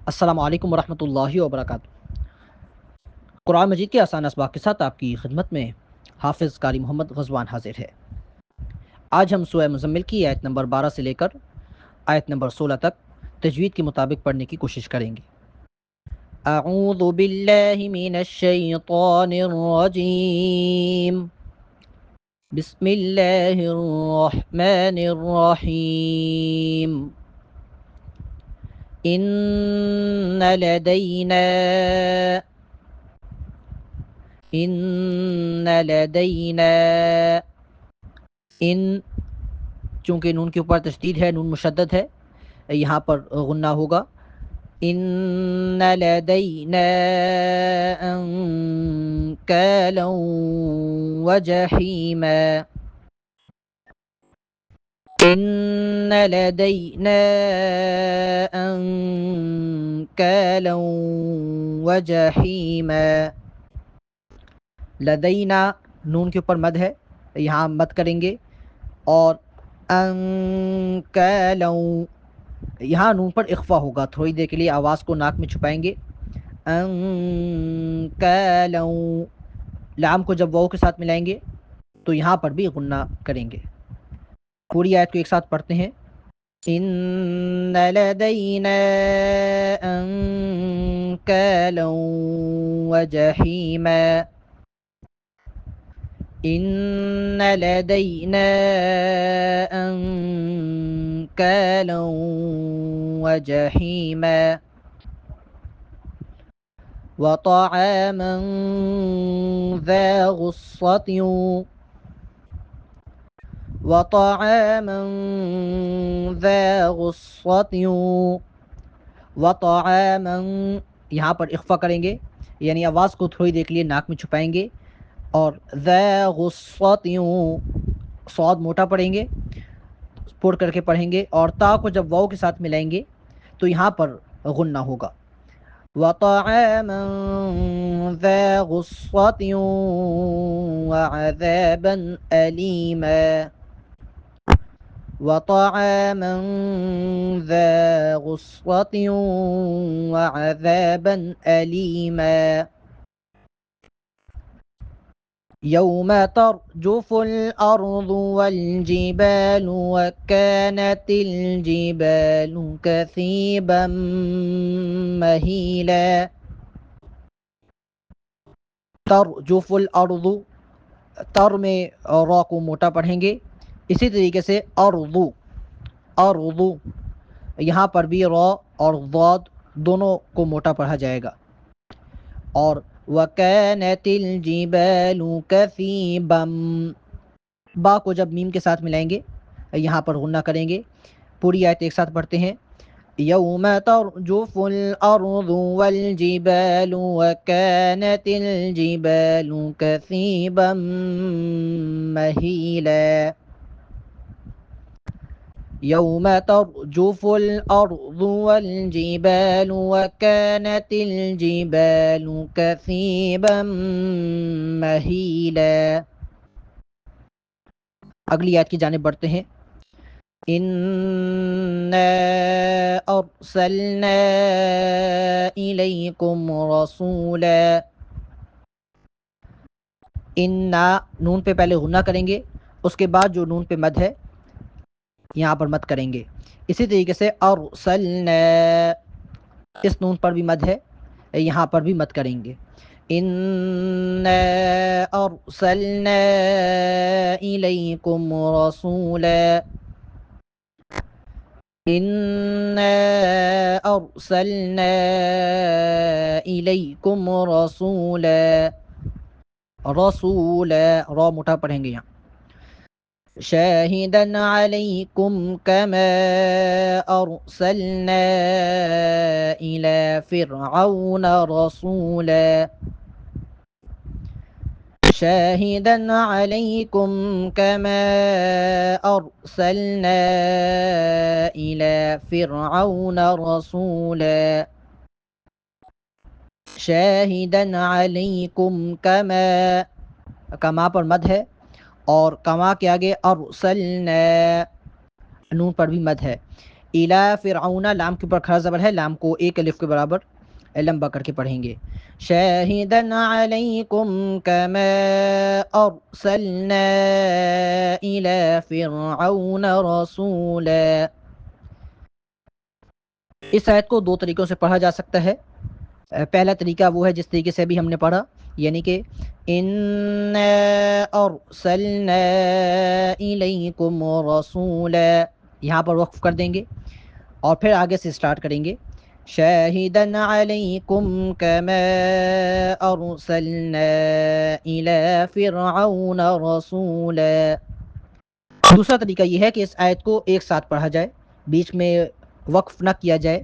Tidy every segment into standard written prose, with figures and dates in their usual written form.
السلام علیکم ورحمۃ اللہ وبرکاتہ۔ قرآن مجید کے آسان اسباق کے ساتھ آپ کی خدمت میں حافظ قاری محمد غزوان حاضر ہے۔ آج ہم سورہ مزمل کی آیت نمبر 12 سے لے کر آیت نمبر 16 تک تجوید کے مطابق پڑھنے کی کوشش کریں گے۔ اعوذ باللہ من الشیطان الرجیم، بسم اللہ الرحمن الرحیم۔ ان لدینا ان، چونکہ نون کے اوپر تشدید ہے، نون مشدد ہے، یہاں پر غنہ ہوگا۔ ان لدینا انکالا وجحیما، ان لدینا انکالا وجحیما۔ لدینا نون کے اوپر مد ہے، یہاں مد کریں گے، اور انکالا، یہاں نون پر اخفا ہوگا، تھوڑی دیر کے لیے آواز کو ناک میں چھپائیں گے۔ انکالا، لام کو جب واو کے ساتھ ملائیں گے تو یہاں پر بھی غنہ کریں گے۔ پوری آیت کو ایک ساتھ پڑھتے ہیں۔ ان لدینا انکالا وجحیما، ان لدینا انکالا وجحیما، وطعاما ذا غصة وطعاما ذا غصة، وطعاما، یہاں پر اخفا کریں گے، یعنی آواز کو تھوڑی دیر کے لیے ناک میں چھپائیں گے، اور ذا غصة، صاد موٹا پڑھیں گے، پڑھ کر کے پڑھیں گے، اور تا کو جب واو کے ساتھ ملائیں گے تو یہاں پر غنہ ہوگا۔ وطعاما ذا غصة وعذابا أليما، وطعاما ذا غصة وعذابا أليما، يوم ترجف الأرض والجبال وكانت الجبال كثيبا مهيلا۔ ترجف الأرض، تر میں را کو موٹا پڑھیں گے، اسی طریقے سے ارض، یہاں پر بھی را اور ضاد دونوں کو موٹا پڑھا جائے گا۔ اور وَكَانَتِ الْجِبَالُ كَثِيبًا، با کو جب میم کے ساتھ ملائیں گے یہاں پر غنہ کریں گے۔ پوری آیت ایک ساتھ پڑھتے ہیں۔ یوم ترجف الارض والجبال وكانت الجبال كثيبا مهيلا، یوم ترجف الارض والجبال وكانت الجبال كثيبا مهيلا۔ اگلی آیت کی جانب بڑھتے ہیں۔ اِنَّا أَرْسَلْنَا إِلَيْكُمْ رَسُولًا، اِنَّا نون پہ پہلے غنہ کریں گے، اس کے بعد جو نون پہ مد ہے یہاں پر مد کریں گے۔ اسی طریقے سے أَرْسَلْنَا، اس نون پر بھی مد ہے، یہاں پر بھی مد کریں گے۔ اِنَّا أَرْسَلْنَا إِلَيْكُمْ رَسُولًا، اِنَّا أَرْسَلْنَا إِلَيْكُمْ رَسُولًا، رسولا، را موٹا پڑھیں گے یہاں۔ شاہداً علیکم کما ارسلنا إلی فرعون رسولا، شاہداً علیکم کما ارسلنا إلی فرعون رسولا، شاہداً علیکم کما، کما پر مد ہے، اور کما کے آگے ارسلنا نون پر بھی مد ہے۔ الا فرعون، لام کے اوپر کھڑا زبر ہے، لام کو ایک الف کے برابر لمبا کر کے پڑھیں گے. شاہدن علیکم کما ارسلنا الی فرعون رسولا. اس آیت کو دو طریقوں سے پڑھا جا سکتا ہے. پہلا طریقہ وہ ہے جس طریقے سے بھی ہم نے پڑھا، یعنی کہ انا ارسلنا الیکم رسولا، یہاں پر وقف کر دیں گے اور پھر آگے سے سٹارٹ کریں گے. شاہدن علیکم کما ارسلنا الی فرعون رسولا. دوسرا طریقہ یہ ہے کہ اس آیت کو ایک ساتھ پڑھا جائے، بیچ میں وقف نہ کیا جائے،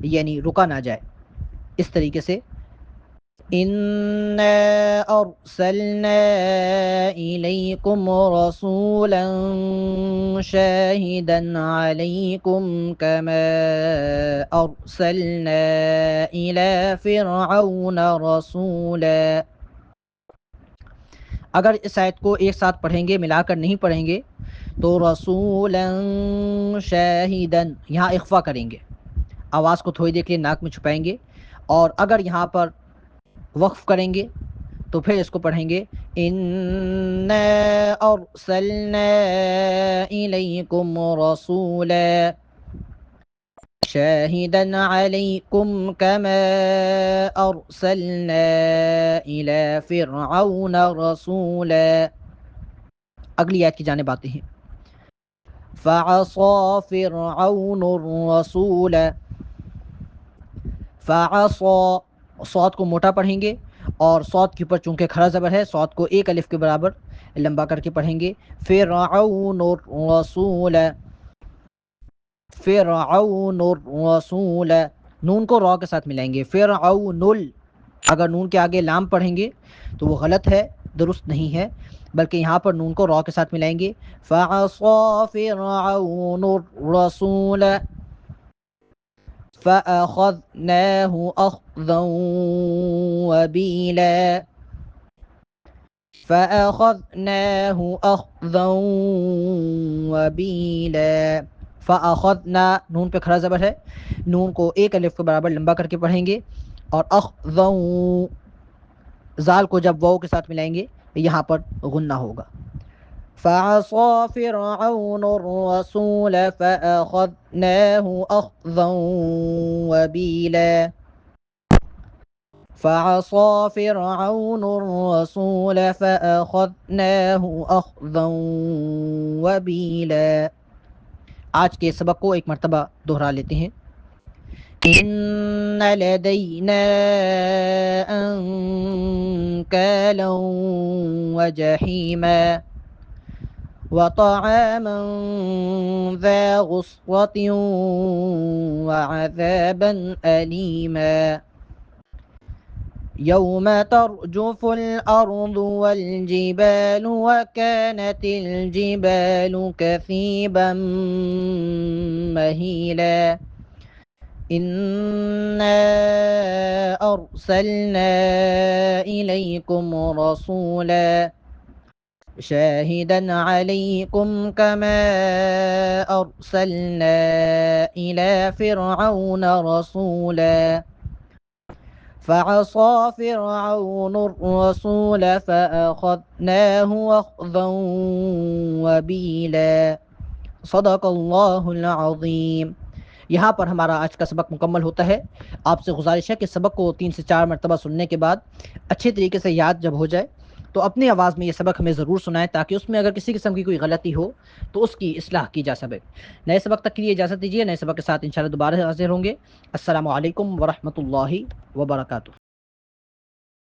یعنی رکا نہ جائے. اس طریقے سے اِنَّا أَرْسَلْنَا إِلَيْكُمْ رَسُولًا شَاهِدًا عَلَيْكُمْ كَمَا أَرْسَلْنَا إِلَى فِرْعَوْنَ رَسُولًا. اگر اس آیت کو ایک ساتھ پڑھیں گے، ملا کر نہیں پڑھیں گے، تو رسولا شاہدن یہاں اخفا کریں گے، آواز کو تھوڑی دیر کے لیے ناک میں چھپائیں گے، اور اگر یہاں پر وقف کریں گے تو پھر اس کو پڑھیں گے اِنَّا أَرْسَلْنَا إِلَيْكُمْ رَسُولًا شَاهِدًا عَلَيْكُمْ كَمَا أَرْسَلْنَا إِلَى فِرْعَوْنَ رَسُولًا. اگلی آیت کی جانب آتے ہیں. فَعَصَى فِرْعَوْنُ الرَّسُولَ. فَعَصَى، صاد کو موٹا پڑھیں گے اور صاد کے اوپر چونکہ کھڑا زبر ہے، صاد کو ایک الف کے برابر لمبا کر کے پڑھیں گے. فرعون الرسول، فرعون الرسول، نون کو را کے ساتھ ملائیں گے. فرعون اگر نون کے آگے لام پڑھیں گے تو وہ غلط ہے، درست نہیں ہے، بلکہ یہاں پر نون کو را کے ساتھ ملائیں گے. فعصى فرعون الرسول فأخذناه أخذا وبيلا. فأخذناه أخذا وبيلا. فأخذنا، نون پہ کھڑا زبر ہے، نون کو ایک الف کے برابر لمبا کر کے پڑھیں گے، اور أخذا، زال کو جب واو کے ساتھ ملائیں گے یہاں پر غنہ ہوگا. فعصى فرعون الرسول فأخذناه أخذا وبيلا. فعصى فرعون الرسول فأخذناه أخذا وبيلا. آج کے سبق کو ایک مرتبہ دہرا لیتے ہیں. إن لدينا أنكالا وجحيما وطعاما ذا غصة وعذابا أليما. يوم ترجف الأرض والجبال وكانت الجبال كثيبا مهيلا. إنا أرسلنا إليكم رسولا شاهدا عليكم كما أرسلنا إلى فرعون رسولا فعصى فرعون الرسول فأخذناه أخذا وبيلا. صدق اللہ العظیم. یہاں پر ہمارا آج کا سبق مکمل ہوتا ہے. آپ سے گزارش ہے کہ سبق کو 3 سے 4 مرتبہ سننے کے بعد اچھے طریقے سے یاد جب ہو جائے تو اپنی آواز میں یہ سبق ہمیں ضرور سنائیں، تاکہ اس میں اگر کسی قسم کی کوئی غلطی ہو تو اس کی اصلاح کی جا سکے. نئے سبق تک کے لیے اجازت دیجیے، نئے سبق کے ساتھ انشاءاللہ دوبارہ حاضر ہوں گے. السلام علیکم ورحمۃ اللہ وبرکاتہ.